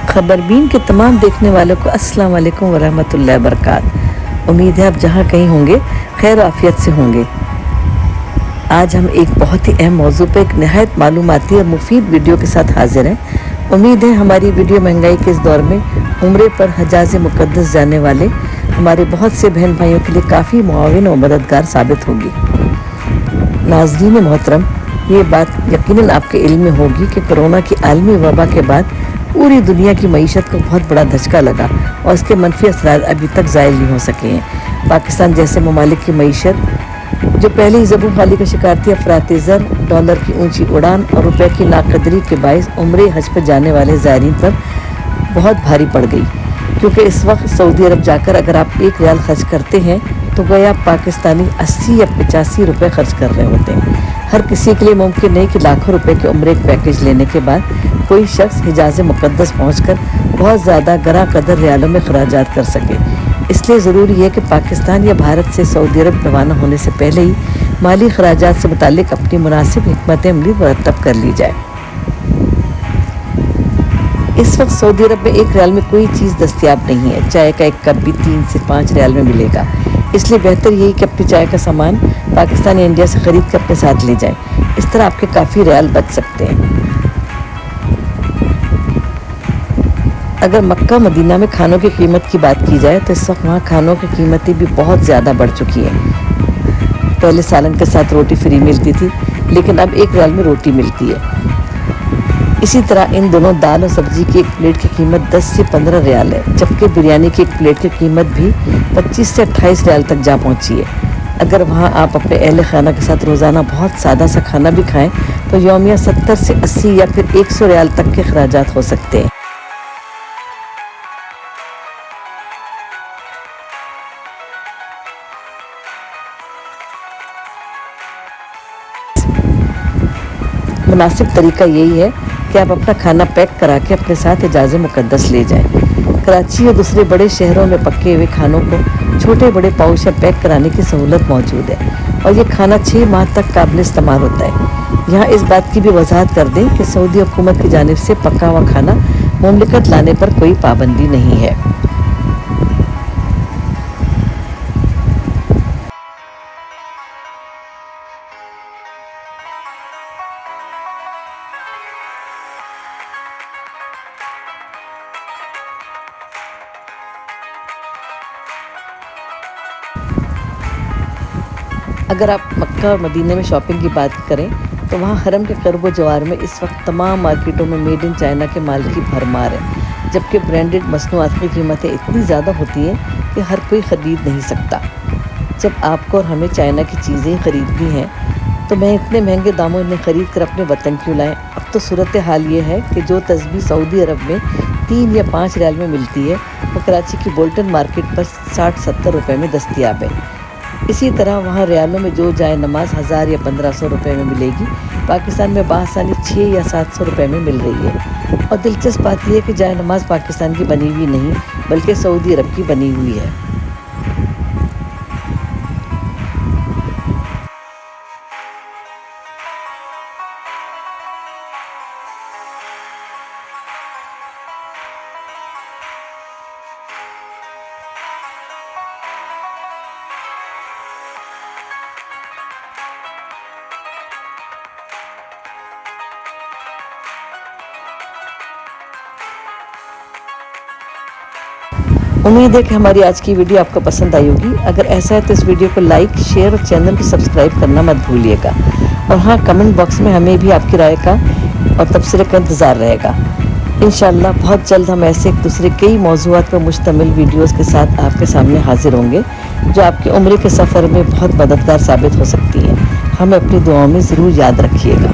खबरबीन के तमाम देखने वालों को अस्सलाम वालेकुम वरहमतुल्लाहि वबरकात। उम्मीद है आप जहाँ कहीं होंगे खैर आफियत से होंगे। आज हम एक बहुत ही अहम मौजू पर एक नहायत मालूमाती और मुफीद वीडियो के साथ हाजिर हैं। उम्मीद है हमारी वीडियो महंगाई के इस दौर में उम्रे पर हजाज मुक़द्दस जाने वाले हमारे बहुत से बहन भाइयों के लिए काफ़ी मुआविन और मददगार साबित होगी। नाज़रीन मोहतरम, ये बात यकीनन आपके इल्म में होगी कि कोरोना की आलमी वबा के बाद पूरी दुनिया की मईशत को बहुत बड़ा धचका लगा और इसके मनफी असरार अभी तक ज़ायल नहीं हो सके हैं। पाकिस्तान जैसे ममालिक की मईशत जो पहले ही ज़बून खाली का शिकार थी, अफरात ज़र, डॉलर की ऊंची उड़ान और रुपए की नाकदरी के बायस उम्रे हज पर जाने वाले ज़ायरीन पर बहुत भारी पड़ गई। क्योंकि इस वक्त सऊदी अरब जाकर अगर आप 1 रियाल खर्च करते हैं तो गोया पाकिस्तानी 80 या 85 रुपये खर्च कर रहे होते हैं। हर किसी के लिए मुमकिन नहीं कि लाखों रुपए के उम्रे पैकेज लेने के बाद कोई शख्स हिजाज मुक़द्दस पहुंचकर बहुत ज़्यादा गरा कदर रियालों में खराजात कर सके। इसलिए ज़रूरी है कि पाकिस्तान या भारत से सऊदी अरब रवाना होने से पहले ही माली खराजात से मुतालिक अपनी मुनासिब हिकमत अमली मुरतब कर ली जाए। इस वक्त सऊदी अरब में 1 रियाल में कोई चीज़ दस्तयाब नहीं है। चाय का एक कप भी 3 से 5 रियाल में मिलेगा। इसलिए बेहतर यही कि अपनी चाय का सामान पाकिस्तान या इंडिया से ख़रीद कर अपने साथ ले जाएं। इस तरह आपके काफ़ी रियाल बच सकते हैं। अगर मक्का मदीना में खानों की कीमत की बात की जाए तो इस वक्त वहाँ खानों की कीमतें भी बहुत ज़्यादा बढ़ चुकी हैं। पहले सालन के साथ रोटी फ्री मिलती थी, लेकिन अब 1 रियाल में रोटी मिलती है। इसी तरह इन दोनों दाल और सब्जी की एक प्लेट की कीमत 10 से 15 रियाल है, जबकि बिरयानी की एक प्लेट की कीमत भी 25 से 28 रियाल तक जा पहुंची है। अगर वहां आप अपने अहले खाना के साथ रोज़ाना बहुत सादा सा खाना भी खाएं तो यौमिया 70 से 80 या फिर 100 रियाल तक के खराजात हो सकते हैं। मुनासिब तरीका यही है कि आप अपना खाना पैक करा के अपने साथ हिजाज मुक़द्दस ले जाएं। कराची और दूसरे बड़े शहरों में पके हुए खानों को छोटे बड़े पाउच में पैक कराने की सहूलत मौजूद है और ये खाना 6 माह तक काबिल इस्तेमाल होता है। यहाँ इस बात की भी वजाहत कर दें कि सऊदी हुकूमत की जानिब से पका हुआ खाना मुमलिकत लाने पर कोई पाबंदी नहीं है। अगर आप मक्का और मदीने में शॉपिंग की बात करें तो वहाँ हरम के क़र्ब जवार में इस वक्त तमाम मार्केटों में मेड इन चाइना के माल की भरमार है, जबकि ब्रांडेड मसनूआत की कीमतें इतनी ज़्यादा होती हैं कि हर कोई ख़रीद नहीं सकता। जब आपको और हमें चाइना की चीज़ें खरीदनी हैं तो मैं इतने महंगे दामों में ख़रीद कर अपने वतन क्यों लाएँ। अब तो सूरत हाल ये है कि जो तस्बीह सऊदी अरब में 3 या 5 रियाल में मिलती है वो कराची की बोल्टन मार्केट पर 60-70 रुपये में दस्तयाब है। इसी तरह वहाँ रियालों में जो जाए नमाज 1000 या 1500 रुपये में मिलेगी, पाकिस्तान में बआसानी 6 या 700 रुपये में मिल रही है। और दिलचस्प बात यह है कि जाए नमाज पाकिस्तान की बनी हुई नहीं बल्कि सऊदी अरब की बनी हुई है। उम्मीद है कि हमारी आज की वीडियो आपको पसंद आई होगी। अगर ऐसा है तो इस वीडियो को लाइक, शेयर और चैनल को सब्सक्राइब करना मत भूलिएगा। और हाँ, कमेंट बॉक्स में हमें भी आपकी राय का और तबसरे का इंतज़ार रहेगा। इंशाअल्लाह बहुत जल्द हम ऐसे एक दूसरे कई मौज़ूआत पर मुश्तमिल वीडियोज़ के साथ आपके सामने हाजिर होंगे जो आपके उम्र के सफ़र में बहुत मददगार साबित हो सकती हैं। हमें अपनी दुआओं में ज़रूर याद रखिएगा।